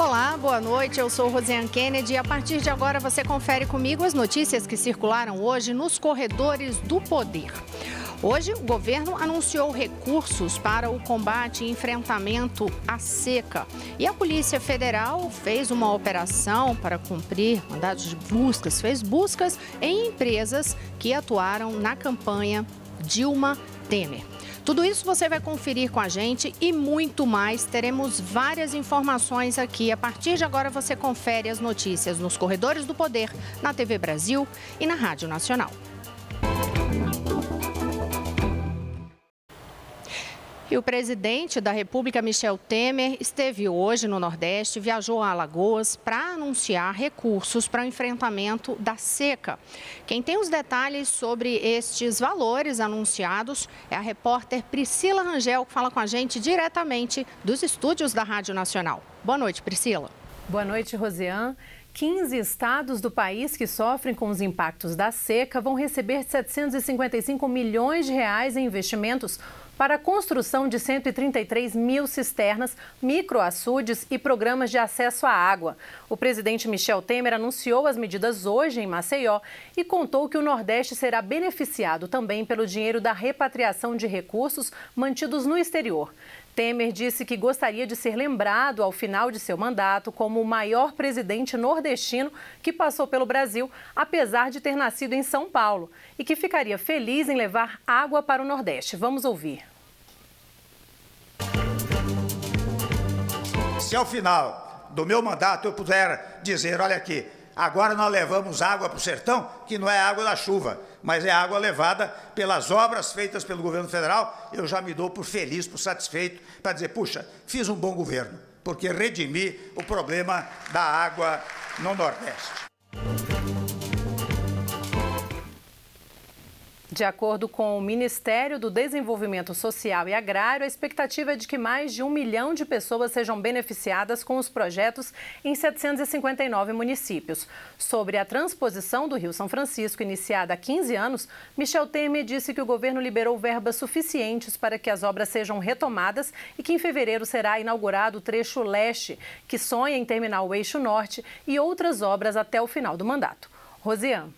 Olá, boa noite, eu sou Rosiane Kennedy e a partir de agora você confere comigo as notícias que circularam hoje nos corredores do poder. Hoje, o governo anunciou recursos para o combate e enfrentamento à seca. E a Polícia Federal fez uma operação para cumprir mandados de buscas, fez buscas em empresas que atuaram na campanha Dilma Temer. Tudo isso você vai conferir com a gente e muito mais. Teremos várias informações aqui. A partir de agora você confere as notícias nos corredores do poder, na TV Brasil e na Rádio Nacional. E o presidente da República, Michel Temer, esteve hoje no Nordeste, viajou a Alagoas para anunciar recursos para o enfrentamento da seca. Quem tem os detalhes sobre estes valores anunciados é a repórter Priscila Rangel, que fala com a gente diretamente dos estúdios da Rádio Nacional. Boa noite, Priscila. Boa noite, Rosiane. 15 estados do país que sofrem com os impactos da seca vão receber 755 milhões de reais em investimentos para a construção de 133 mil cisternas, microaçudes e programas de acesso à água. O presidente Michel Temer anunciou as medidas hoje em Maceió e contou que o Nordeste será beneficiado também pelo dinheiro da repatriação de recursos mantidos no exterior. Temer disse que gostaria de ser lembrado ao final de seu mandato como o maior presidente nordestino que passou pelo Brasil, apesar de ter nascido em São Paulo, e que ficaria feliz em levar água para o Nordeste. Vamos ouvir. Se ao final do meu mandato eu puder dizer, olha aqui, agora nós levamos água para o sertão, que não é água da chuva, mas é água levada pelas obras feitas pelo governo federal, eu já me dou por feliz, por satisfeito, para dizer, puxa, fiz um bom governo, porque redimi o problema da água no Nordeste. De acordo com o Ministério do Desenvolvimento Social e Agrário, a expectativa é de que mais de 1 milhão de pessoas sejam beneficiadas com os projetos em 759 municípios. Sobre a transposição do Rio São Francisco, iniciada há 15 anos, Michel Temer disse que o governo liberou verbas suficientes para que as obras sejam retomadas e que em fevereiro será inaugurado o trecho leste, que sonha em terminar o eixo norte e outras obras até o final do mandato. Rosiane.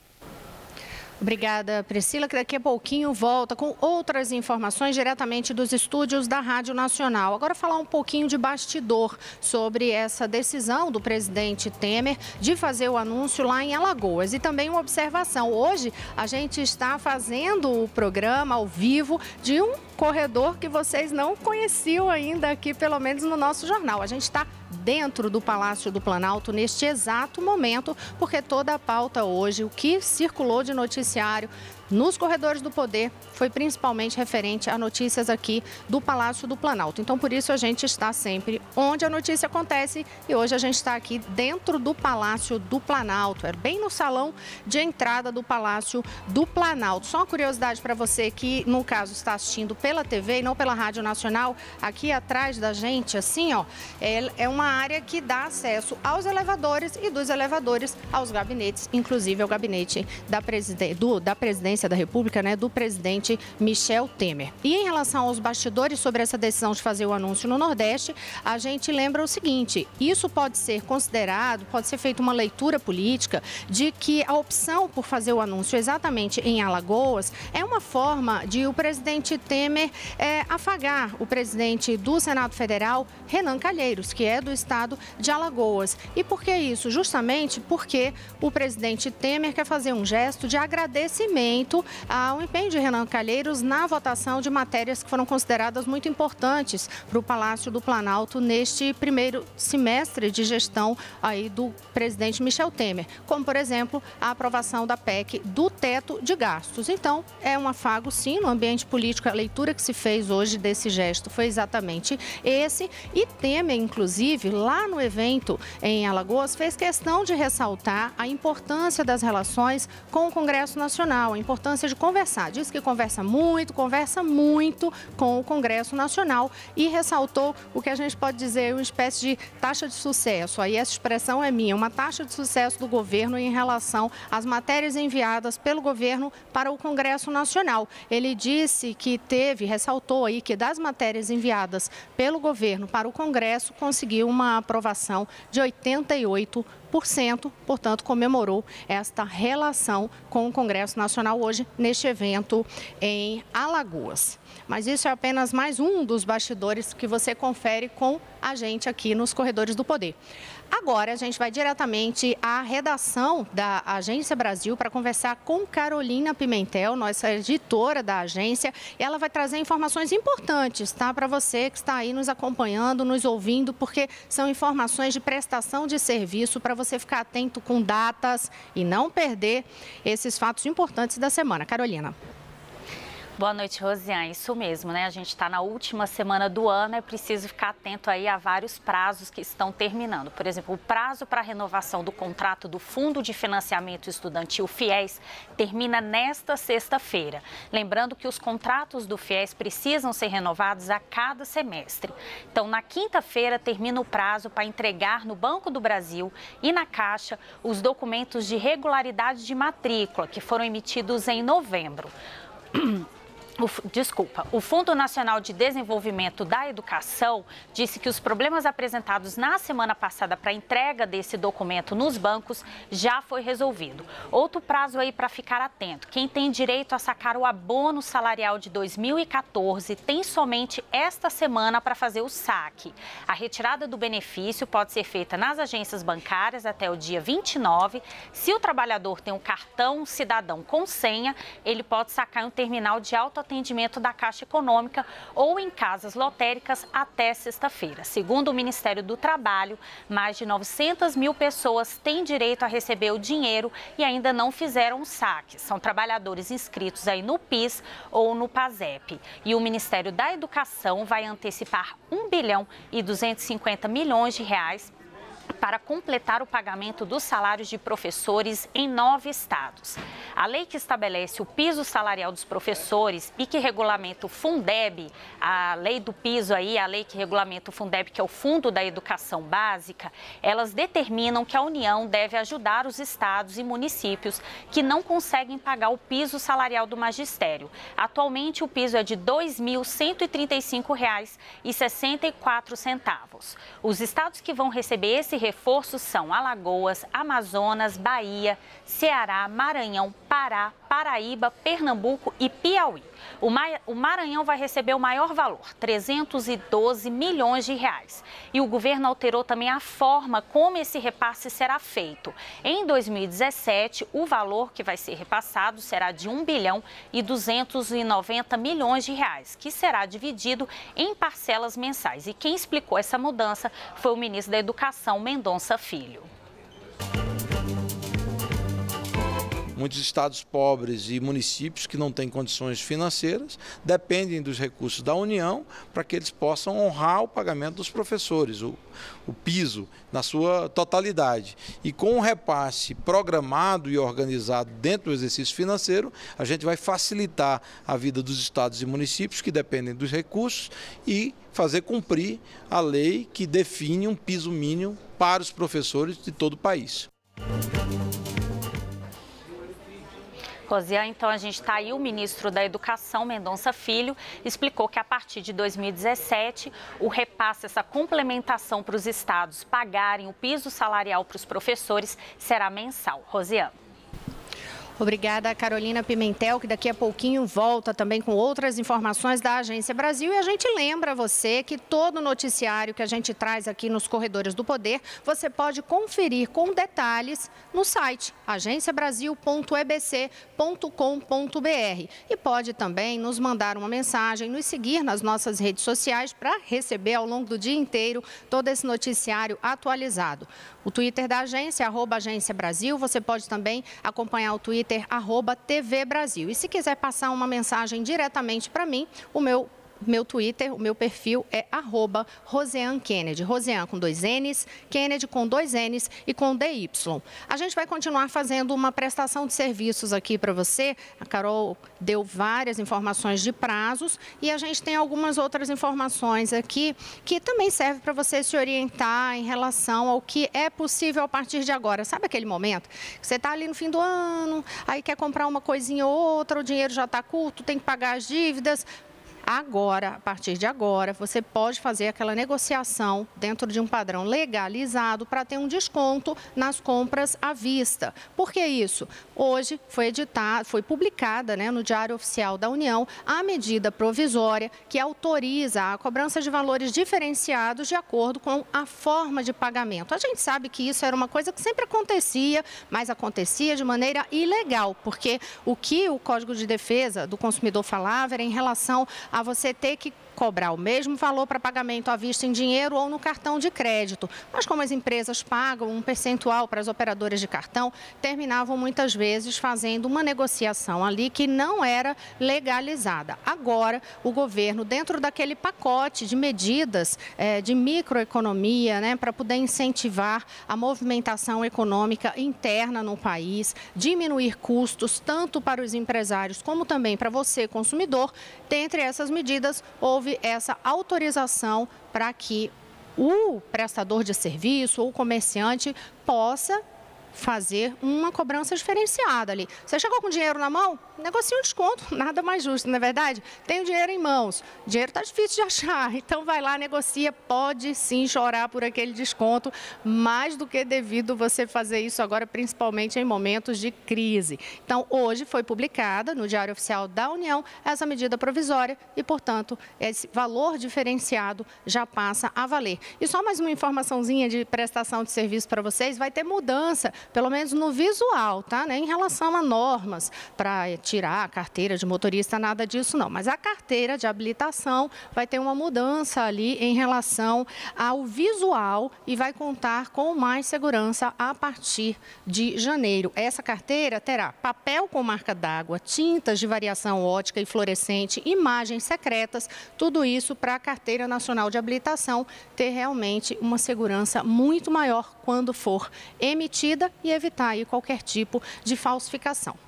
Obrigada, Priscila, que daqui a pouquinho volta com outras informações diretamente dos estúdios da Rádio Nacional. Agora falar um pouquinho de bastidor sobre essa decisão do presidente Temer de fazer o anúncio lá em Alagoas. E também uma observação, hoje a gente está fazendo o programa ao vivo de um corredor que vocês não conheciam ainda aqui, pelo menos no nosso jornal. A gente está dentro do Palácio do Planalto neste exato momento, porque toda a pauta hoje, o que circulou de noticiário nos corredores do poder, foi principalmente referente a notícias aqui do Palácio do Planalto. Então, por isso, a gente está sempre onde a notícia acontece e hoje a gente está aqui dentro do Palácio do Planalto, é bem no salão de entrada do Palácio do Planalto. Só uma curiosidade para você que, no caso, está assistindo pela TV e não pela Rádio Nacional, aqui atrás da gente, assim, ó, é uma área que dá acesso aos elevadores e dos elevadores aos gabinetes, inclusive ao gabinete da presidência da República, né, do presidente Michel Temer. E em relação aos bastidores sobre essa decisão de fazer o anúncio no Nordeste, a gente lembra o seguinte, isso pode ser considerado, pode ser feita uma leitura política de que a opção por fazer o anúncio exatamente em Alagoas é uma forma de o presidente Temer afagar o presidente do Senado Federal, Renan Calheiros, que é do estado de Alagoas. E por que isso? Justamente porque o presidente Temer quer fazer um gesto de agradecimento ao empenho de Renan Calheiros na votação de matérias que foram consideradas muito importantes para o Palácio do Planalto neste primeiro semestre de gestão aí do presidente Michel Temer, como, por exemplo, a aprovação da PEC do teto de gastos. Então, é um afago, sim, no ambiente político. A leitura que se fez hoje desse gesto foi exatamente esse. E Temer, inclusive, lá no evento em Alagoas, fez questão de ressaltar a importância das relações com o Congresso Nacional, a importância importância de conversar. Diz que conversa muito com o Congresso Nacional e ressaltou o que a gente pode dizer uma espécie de taxa de sucesso. Aí essa expressão é minha, uma taxa de sucesso do governo em relação às matérias enviadas pelo governo para o Congresso Nacional. Ele disse que ressaltou aí que das matérias enviadas pelo governo para o Congresso conseguiu uma aprovação de 88%, portanto, comemorou esta relação com o Congresso Nacional hoje neste evento em Alagoas. Mas isso é apenas mais um dos bastidores que você confere com a gente aqui nos Corredores do Poder. Agora a gente vai diretamente à redação da Agência Brasil para conversar com Carolina Pimentel, nossa editora da agência. E ela vai trazer informações importantes, tá? Para você que está aí nos acompanhando, nos ouvindo, porque são informações de prestação de serviço para você ficar atento com datas e não perder esses fatos importantes da semana. Carolina. Boa noite, Rosiane. Isso mesmo, né? A gente está na última semana do ano, é preciso ficar atento aí a vários prazos que estão terminando. Por exemplo, o prazo para a renovação do contrato do Fundo de Financiamento Estudantil FIES termina nesta sexta-feira. Lembrando que os contratos do FIES precisam ser renovados a cada semestre. Então, na quinta-feira termina o prazo para entregar no Banco do Brasil e na Caixa os documentos de regularidade de matrícula que foram emitidos em novembro. O Fundo Nacional de Desenvolvimento da Educação disse que os problemas apresentados na semana passada para a entrega desse documento nos bancos já foi resolvido. Outro prazo aí para ficar atento: quem tem direito a sacar o abono salarial de 2014 tem somente esta semana para fazer o saque. A retirada do benefício pode ser feita nas agências bancárias até o dia 29. Se o trabalhador tem um cartão cidadão com senha, ele pode sacar em um terminal de autoatendimento da Caixa Econômica ou em casas lotéricas até sexta-feira. Segundo o Ministério do Trabalho, mais de 900 mil pessoas têm direito a receber o dinheiro e ainda não fizeram o saque. São trabalhadores inscritos aí no PIS ou no PASEP. E o Ministério da Educação vai antecipar 1 bilhão e 250 milhões de reais para completar o pagamento dos salários de professores em 9 estados. A lei que estabelece o piso salarial dos professores e que regulamenta o Fundeb, a lei do piso aí, a lei que regulamenta o Fundeb, que é o Fundo da Educação Básica, elas determinam que a União deve ajudar os estados e municípios que não conseguem pagar o piso salarial do magistério. Atualmente, o piso é de R$ 2.135,64. Os estados que vão receber esse reforço são Alagoas, Amazonas, Bahia, Ceará, Maranhão, Pará, Paraíba, Pernambuco e Piauí. O Maranhão vai receber o maior valor, 312 milhões de reais. E o governo alterou também a forma como esse repasse será feito. Em 2017, o valor que vai ser repassado será de 1 bilhão e 290 milhões de reais, que será dividido em parcelas mensais. E quem explicou essa mudança foi o ministro da Educação, Mendonça Filho. Muitos estados pobres e municípios que não têm condições financeiras dependem dos recursos da União para que eles possam honrar o pagamento dos professores, o piso na sua totalidade. E com o repasse programado e organizado dentro do exercício financeiro, a gente vai facilitar a vida dos estados e municípios que dependem dos recursos e fazer cumprir a lei que define um piso mínimo para os professores de todo o país. Rosiane, então a gente está aí, o ministro da Educação, Mendonça Filho, explicou que a partir de 2017, o repasse, essa complementação para os estados pagarem o piso salarial para os professores será mensal. Rosiane. Obrigada, Carolina Pimentel, que daqui a pouquinho volta também com outras informações da Agência Brasil. E a gente lembra você que todo noticiário que a gente traz aqui nos Corredores do Poder, você pode conferir com detalhes no site agenciabrasil.ebc.com.br. E pode também nos mandar uma mensagem, nos seguir nas nossas redes sociais para receber ao longo do dia inteiro todo esse noticiário atualizado. O Twitter da agência, @Agência Brasil, você pode também acompanhar o Twitter, @TV Brasil. E se quiser passar uma mensagem diretamente para mim, o meu meu Twitter, o meu perfil é @RoseanneKennedy. Roseanne com 2 N's, Kennedy com 2 N's e com DY. A gente vai continuar fazendo uma prestação de serviços aqui para você. A Carol deu várias informações de prazos e a gente tem algumas outras informações aqui que também servem para você se orientar em relação ao que é possível a partir de agora. Sabe aquele momento que você está ali no fim do ano, aí quer comprar uma coisinha ou outra, o dinheiro já está curto, tem que pagar as dívidas? Agora, a partir de agora, você pode fazer aquela negociação dentro de um padrão legalizado para ter um desconto nas compras à vista. Por que isso? Hoje foi publicada, no Diário Oficial da União a medida provisória que autoriza a cobrança de valores diferenciados de acordo com a forma de pagamento. A gente sabe que isso era uma coisa que sempre acontecia, mas acontecia de maneira ilegal, porque o que o Código de Defesa do Consumidor falava era em relação a você ter que cobrar o mesmo valor para pagamento à vista em dinheiro ou no cartão de crédito. Mas como as empresas pagam um percentual para as operadoras de cartão, terminavam muitas vezes fazendo uma negociação ali que não era legalizada. Agora, o governo, dentro daquele pacote de medidas de microeconomia, para poder incentivar a movimentação econômica interna no país, diminuir custos tanto para os empresários como também para você, consumidor, dentre essas medidas, houve essa autorização para que o prestador de serviço ou o comerciante possa fazer uma cobrança diferenciada ali. Você chegou com dinheiro na mão? Negocia um desconto, nada mais justo, não é verdade? Tem o dinheiro em mãos, o dinheiro está difícil de achar, então vai lá, negocia, pode sim chorar por aquele desconto, mais do que devido você fazer isso agora, principalmente em momentos de crise. Então, hoje foi publicada no Diário Oficial da União essa medida provisória e, portanto, esse valor diferenciado já passa a valer. E só mais uma informaçãozinha de prestação de serviço para vocês, vai ter mudança, pelo menos no visual, tá? Em relação a normas para tirar a carteira de motorista, nada disso não. Mas a carteira de habilitação vai ter uma mudança ali em relação ao visual e vai contar com mais segurança a partir de janeiro. Essa carteira terá papel com marca d'água, tintas de variação ótica e fluorescente, imagens secretas, tudo isso para a Carteira Nacional de Habilitação ter realmente uma segurança muito maior quando for emitida e evitar aí qualquer tipo de falsificação.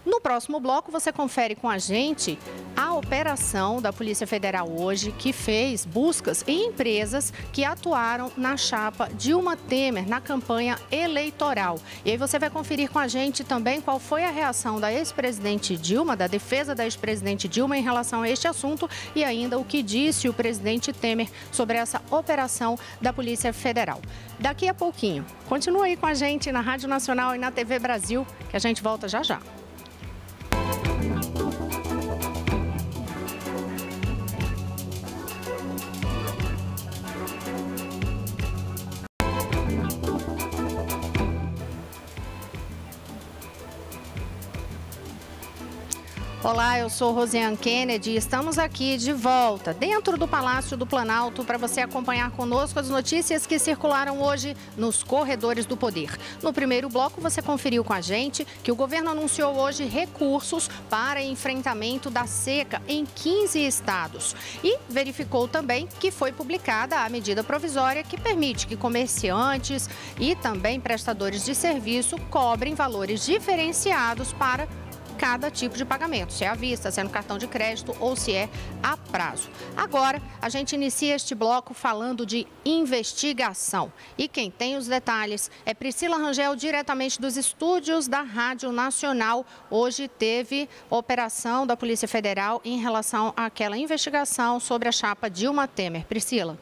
No próximo bloco, você confere com a gente a operação da Polícia Federal hoje, que fez buscas em empresas que atuaram na chapa Dilma Temer, na campanha eleitoral. E aí você vai conferir com a gente também qual foi a reação da ex-presidente Dilma, da defesa da ex-presidente Dilma em relação a este assunto e ainda o que disse o presidente Temer sobre essa operação da Polícia Federal. Daqui a pouquinho, continua aí com a gente na Rádio Nacional e na TV Brasil, que a gente volta já já. Olá, eu sou Roseanne Kennedy e estamos aqui de volta dentro do Palácio do Planalto para você acompanhar conosco as notícias que circularam hoje nos corredores do poder. No primeiro bloco, você conferiu com a gente que o governo anunciou hoje recursos para enfrentamento da seca em 15 estados e verificou também que foi publicada a medida provisória que permite que comerciantes e também prestadores de serviço cobrem valores diferenciados para cada tipo de pagamento, se é à vista, se é no cartão de crédito ou se é a prazo. Agora, a gente inicia este bloco falando de investigação. E quem tem os detalhes é Priscila Rangel, diretamente dos estúdios da Rádio Nacional. Hoje teve operação da Polícia Federal em relação àquela investigação sobre a chapa Dilma Temer. Priscila.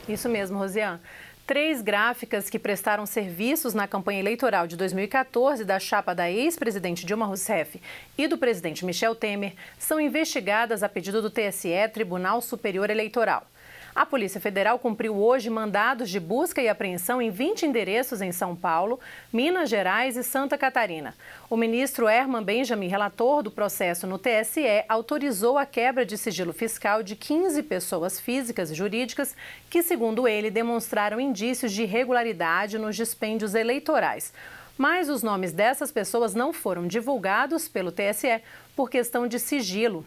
Isso mesmo, Rosiane. 3 gráficas que prestaram serviços na campanha eleitoral de 2014 da chapa da ex-presidente Dilma Rousseff e do presidente Michel Temer são investigadas a pedido do TSE, Tribunal Superior Eleitoral. A Polícia Federal cumpriu hoje mandados de busca e apreensão em 20 endereços em São Paulo, Minas Gerais e Santa Catarina. O ministro Herman Benjamin, relator do processo no TSE, autorizou a quebra de sigilo fiscal de 15 pessoas físicas e jurídicas que, segundo ele, demonstraram indícios de irregularidade nos dispêndios eleitorais. Mas os nomes dessas pessoas não foram divulgados pelo TSE por questão de sigilo.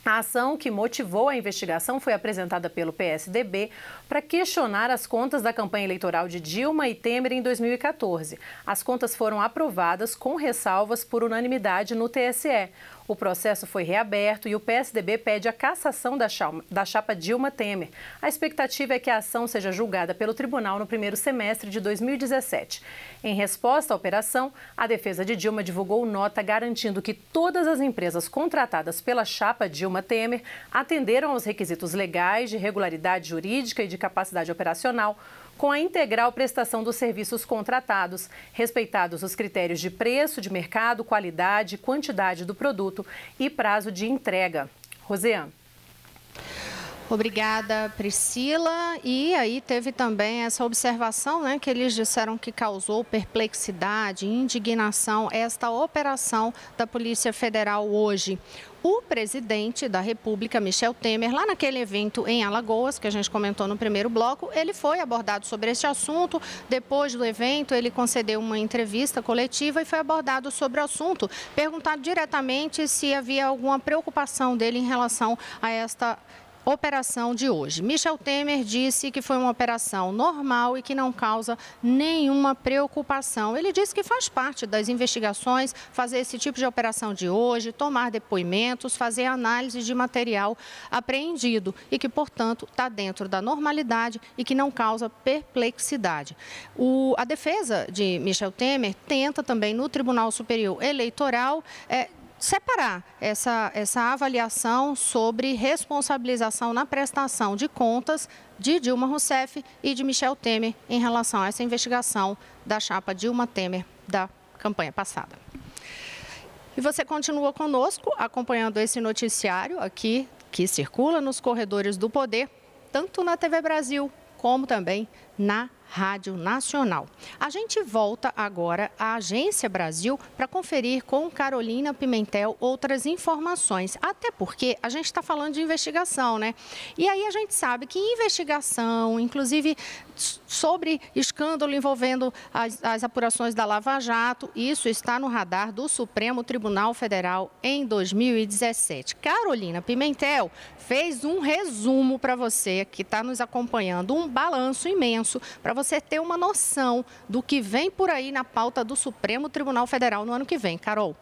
A ação que motivou a investigação foi apresentada pelo PSDB para questionar as contas da campanha eleitoral de Dilma e Temer em 2014. As contas foram aprovadas com ressalvas por unanimidade no TSE. O processo foi reaberto e o PSDB pede a cassação da chapa Dilma-Temer. A expectativa é que a ação seja julgada pelo tribunal no primeiro semestre de 2017. Em resposta à operação, a defesa de Dilma divulgou nota garantindo que todas as empresas contratadas pela chapa Dilma-Temer atenderam aos requisitos legais de regularidade jurídica e de capacidade operacional, com a integral prestação dos serviços contratados, respeitados os critérios de preço, de mercado, qualidade, quantidade do produto e prazo de entrega. Rosiane. Obrigada, Priscila. E aí teve também essa observação, né, que eles disseram que causou perplexidade, indignação, esta operação da Polícia Federal hoje. O presidente da República, Michel Temer, lá naquele evento em Alagoas, que a gente comentou no primeiro bloco, ele foi abordado sobre este assunto. Depois do evento, ele concedeu uma entrevista coletiva e foi abordado sobre o assunto, perguntado diretamente se havia alguma preocupação dele em relação a esta operação de hoje. Michel Temer disse que foi uma operação normal e que não causa nenhuma preocupação. Ele disse que faz parte das investigações fazer esse tipo de operação de hoje, tomar depoimentos, fazer análise de material apreendido e que, portanto, está dentro da normalidade e que não causa perplexidade. A defesa de Michel Temer tenta também no Tribunal Superior Eleitoral separar essa avaliação sobre responsabilização na prestação de contas de Dilma Rousseff e de Michel Temer em relação a essa investigação da chapa Dilma Temer da campanha passada. E você continua conosco acompanhando esse noticiário aqui que circula nos corredores do poder, tanto na TV Brasil como também na Rádio Nacional. A gente volta agora à Agência Brasil para conferir com Carolina Pimentel outras informações, até porque a gente está falando de investigação, né? E aí a gente sabe que investigação, inclusive sobre escândalo envolvendo as apurações da Lava Jato, isso está no radar do Supremo Tribunal Federal em 2017. Carolina Pimentel fez um resumo para você que está nos acompanhando, um balanço imenso para você ter uma noção do que vem por aí na pauta do Supremo Tribunal Federal no ano que vem. Carol.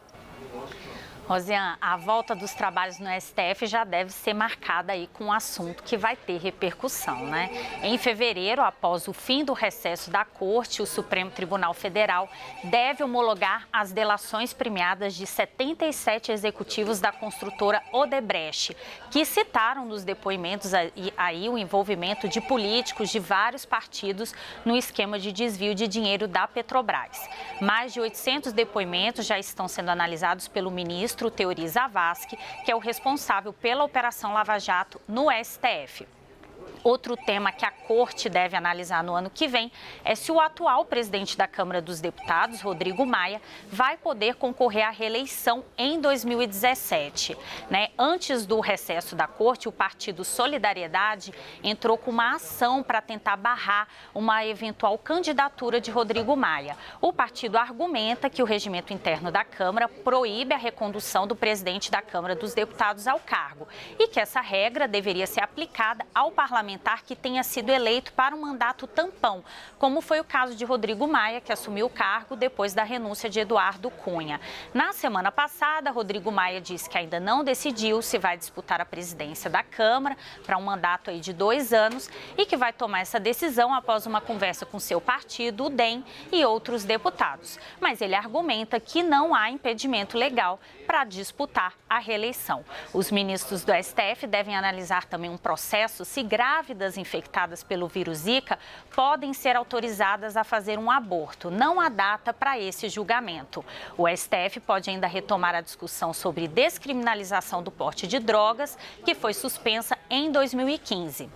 Rosiane, a volta dos trabalhos no STF já deve ser marcada aí com um assunto que vai ter repercussão, né? Em fevereiro, após o fim do recesso da Corte, o Supremo Tribunal Federal deve homologar as delações premiadas de 77 executivos da construtora Odebrecht, que citaram nos depoimentos aí o envolvimento de políticos de vários partidos no esquema de desvio de dinheiro da Petrobras. Mais de 800 depoimentos já estão sendo analisados pelo ministro Teori Zavascki, que é o responsável pela Operação Lava Jato no STF. Outro tema que a Corte deve analisar no ano que vem é se o atual presidente da Câmara dos Deputados, Rodrigo Maia, vai poder concorrer à reeleição em 2017. Antes do recesso da Corte, o partido Solidariedade entrou com uma ação para tentar barrar uma eventual candidatura de Rodrigo Maia. O partido argumenta que o regimento interno da Câmara proíbe a recondução do presidente da Câmara dos Deputados ao cargo e que essa regra deveria ser aplicada ao parlamentar que tenha sido eleito para um mandato tampão, como foi o caso de Rodrigo Maia, que assumiu o cargo depois da renúncia de Eduardo Cunha. Na semana passada, Rodrigo Maia disse que ainda não decidiu se vai disputar a presidência da Câmara para um mandato aí de 2 anos e que vai tomar essa decisão após uma conversa com seu partido, o DEM, e outros deputados. Mas ele argumenta que não há impedimento legal para disputar a reeleição. Os ministros do STF devem analisar também um processo se grávidas infectadas pelo vírus Zika podem ser autorizadas a fazer um aborto. Não há data para esse julgamento. O STF pode ainda retomar a discussão sobre descriminalização do porte de drogas, que foi suspensa em 2015.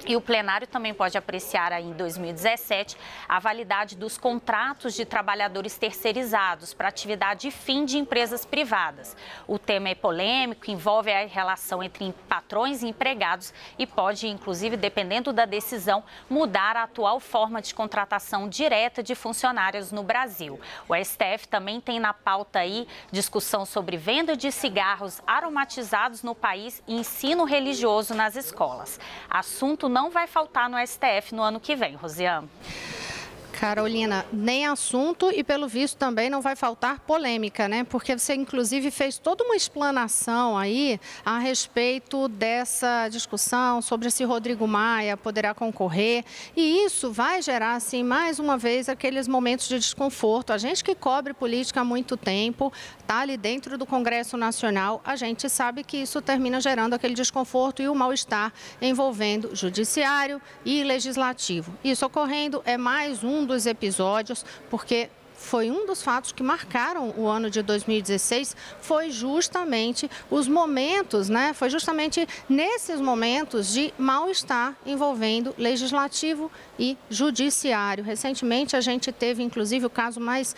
E o plenário também pode apreciar aí em 2017 a validade dos contratos de trabalhadores terceirizados para atividade fim de empresas privadas. O tema é polêmico, envolve a relação entre patrões e empregados e pode, inclusive, dependendo da decisão, mudar a atual forma de contratação direta de funcionários no Brasil. O STF também tem na pauta aí discussão sobre venda de cigarros aromatizados no país e ensino religioso nas escolas. Assunto não vai faltar no STF no ano que vem, Rosiane. Carolina, nem assunto e, pelo visto, também não vai faltar polêmica, né? Porque você, inclusive, fez toda uma explanação aí a respeito dessa discussão sobre se Rodrigo Maia poderá concorrer. E isso vai gerar, assim, mais uma vez, aqueles momentos de desconforto. A gente que cobre política há muito tempo, está ali dentro do Congresso Nacional, a gente sabe que isso termina gerando aquele desconforto e o mal-estar envolvendo judiciário e legislativo. Isso ocorrendo é mais um dos episódios, porque foi um dos fatos que marcaram o ano de 2016, foi justamente os momentos, né? Foi justamente nesses momentos de mal-estar envolvendo legislativo e judiciário. Recentemente a gente teve, inclusive, o caso mais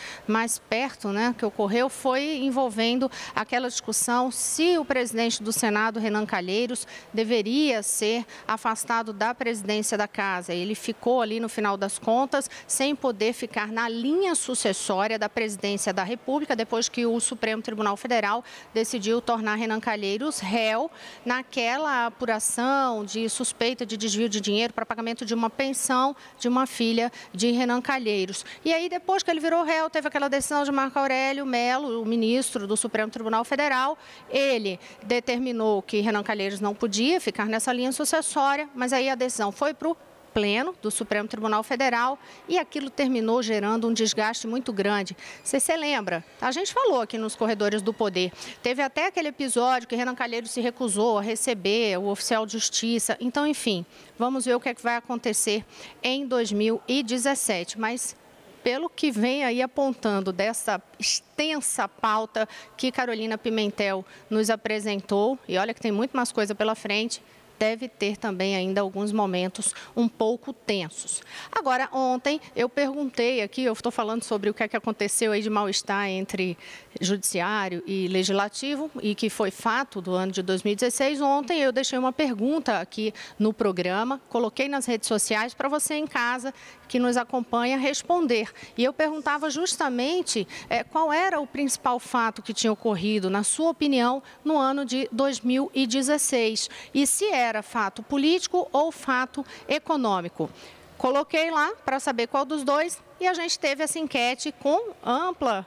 perto, né, que ocorreu, foi envolvendo aquela discussão se o presidente do Senado, Renan Calheiros, deveria ser afastado da presidência da casa. Ele ficou ali, no final das contas, sem poder ficar na linha sucessória da presidência da República, depois que o Supremo Tribunal Federal decidiu tornar Renan Calheiros réu naquela apuração de suspeita de desvio de dinheiro para pagamento de uma pensão de uma filha de Renan Calheiros. E aí, depois que ele virou réu, teve aquela decisão de Marco Aurélio Mello, o ministro do Supremo Tribunal Federal. Ele determinou que Renan Calheiros não podia ficar nessa linha sucessória, mas aí a decisão foi para o Pleno do Supremo Tribunal Federal e aquilo terminou gerando um desgaste muito grande. Você se lembra? A gente falou aqui nos Corredores do Poder. Teve até aquele episódio que Renan Calheiros se recusou a receber o oficial de justiça. Então, enfim, vamos ver o que é que vai acontecer em 2017. Mas, pelo que vem aí apontando dessa extensa pauta que Carolina Pimentel nos apresentou, e olha que tem muito mais coisa pela frente, deve ter também ainda alguns momentos um pouco tensos. Agora, ontem eu perguntei aqui, eu estou falando sobre o que é que aconteceu aí de mal-estar entre judiciário e legislativo e que foi fato do ano de 2016. Ontem eu deixei uma pergunta aqui no programa, coloquei nas redes sociais para você em casa que nos acompanha responder. E eu perguntava justamente qual era o principal fato que tinha ocorrido, na sua opinião, no ano de 2016. E se era fato político ou fato econômico. Coloquei lá para saber qual dos dois e a gente teve essa enquete com ampla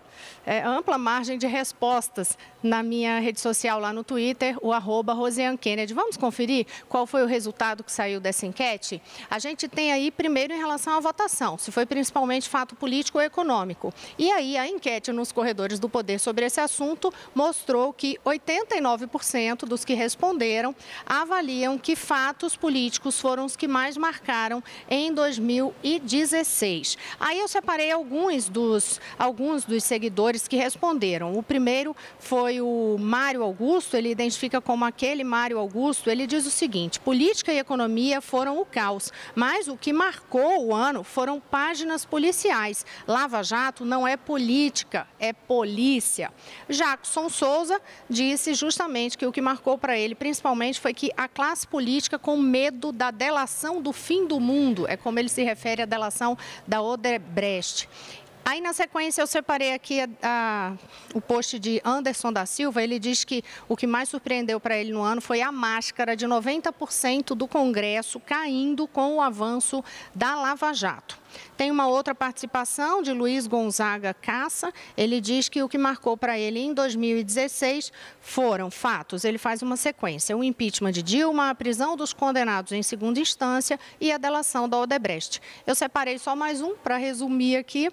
margem de respostas na minha rede social lá no Twitter, o @RosianeKennedy. Vamos conferir qual foi o resultado que saiu dessa enquete? A gente tem aí, primeiro, em relação à votação, se foi principalmente fato político ou econômico. E aí, a enquete nos Corredores do Poder sobre esse assunto mostrou que 89% dos que responderam avaliam que fatos políticos foram os que mais marcaram em 2016. Aí eu separei alguns dos seguidores que responderam. O primeiro foi o Mário Augusto, ele identifica como aquele Mário Augusto, ele diz o seguinte: política e economia foram o caos, mas o que marcou o ano foram páginas policiais. Lava Jato não é política, é polícia. Jackson Souza disse justamente que o que marcou para ele, principalmente, foi que a classe política com medo da delação do fim do mundo, é como ele se refere à delação da Odebrecht. Aí, na sequência, eu separei aqui o post de Anderson da Silva. Ele diz que o que mais surpreendeu para ele no ano foi a máscara de 90% do Congresso caindo com o avanço da Lava Jato. Tem uma outra participação de Luiz Gonzaga Caça. Ele diz que o que marcou para ele em 2016 foram fatos. Ele faz uma sequência: o impeachment de Dilma, a prisão dos condenados em segunda instância e a delação da Odebrecht. Eu separei só mais um para resumir aqui,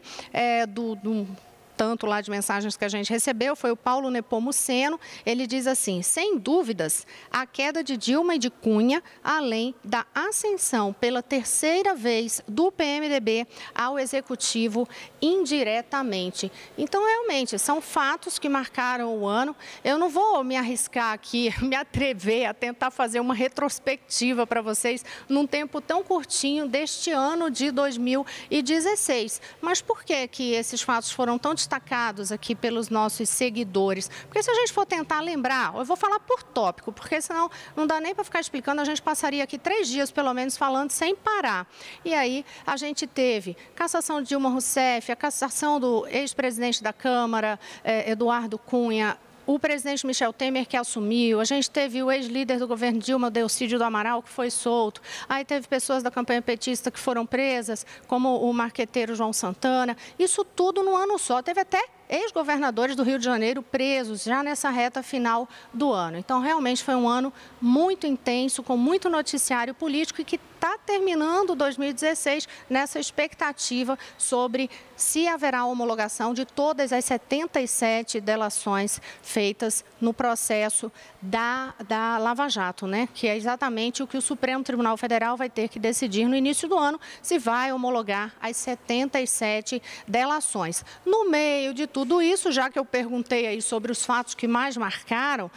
tanto lá de mensagens que a gente recebeu, foi o Paulo Nepomuceno. Ele diz assim: sem dúvidas, a queda de Dilma e de Cunha, além da ascensão pela terceira vez do PMDB ao Executivo indiretamente. Então, realmente, são fatos que marcaram o ano. Eu não vou me arriscar aqui, me atrever a tentar fazer uma retrospectiva para vocês num tempo tão curtinho deste ano de 2016. Mas por que esses fatos foram tão destacados aqui pelos nossos seguidores? Porque se a gente for tentar lembrar, eu vou falar por tópico, porque senão não dá nem para ficar explicando, a gente passaria aqui 3 dias pelo menos falando sem parar. E aí a gente teve cassação de Dilma Rousseff, a cassação do ex-presidente da Câmara, Eduardo Cunha, o presidente Michel Temer, que assumiu, a gente teve o ex-líder do governo Dilma, Delcídio do Amaral, que foi solto, aí teve pessoas da campanha petista que foram presas, como o marqueteiro João Santana, isso tudo no ano só, teve até ex-governadores do Rio de Janeiro presos já nessa reta final do ano. Então, realmente foi um ano muito intenso, com muito noticiário político e que está terminando 2016 nessa expectativa sobre se haverá homologação de todas as 77 delações feitas no processo da Lava Jato, né? Que é exatamente o que o Supremo Tribunal Federal vai ter que decidir no início do ano, se vai homologar as 77 delações. No meio de tudo isso, já que eu perguntei aí sobre os fatos que mais marcaram,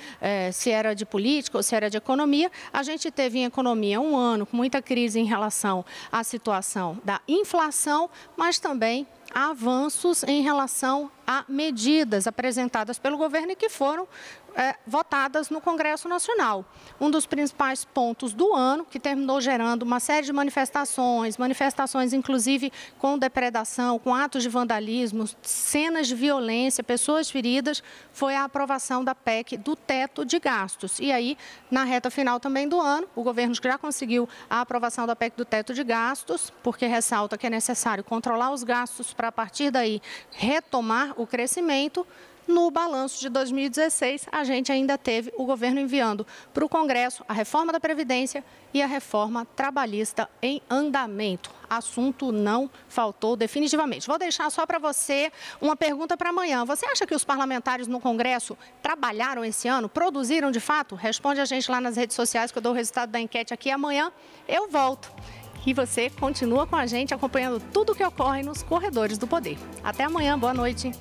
se era de política ou se era de economia, a gente teve em economia um ano com muita crise em relação à situação da inflação, mas também avanços em relação a medidas apresentadas pelo governo e que foram votadas no Congresso Nacional. Um dos principais pontos do ano, que terminou gerando uma série de manifestações inclusive com depredação, com atos de vandalismo, cenas de violência, pessoas feridas, foi a aprovação da PEC do teto de gastos. E aí, na reta final também do ano, o governo já conseguiu a aprovação da PEC do teto de gastos, porque ressalta que é necessário controlar os gastos para, a partir daí, retomar o crescimento. No balanço de 2016, a gente ainda teve o governo enviando para o Congresso a reforma da Previdência e a reforma trabalhista em andamento. Assunto não faltou definitivamente. Vou deixar só para você uma pergunta para amanhã. Você acha que os parlamentares no Congresso trabalharam esse ano? Produziram de fato? Responde a gente lá nas redes sociais que eu dou o resultado da enquete aqui. Amanhã eu volto. E você continua com a gente acompanhando tudo o que ocorre nos corredores do poder. Até amanhã, boa noite.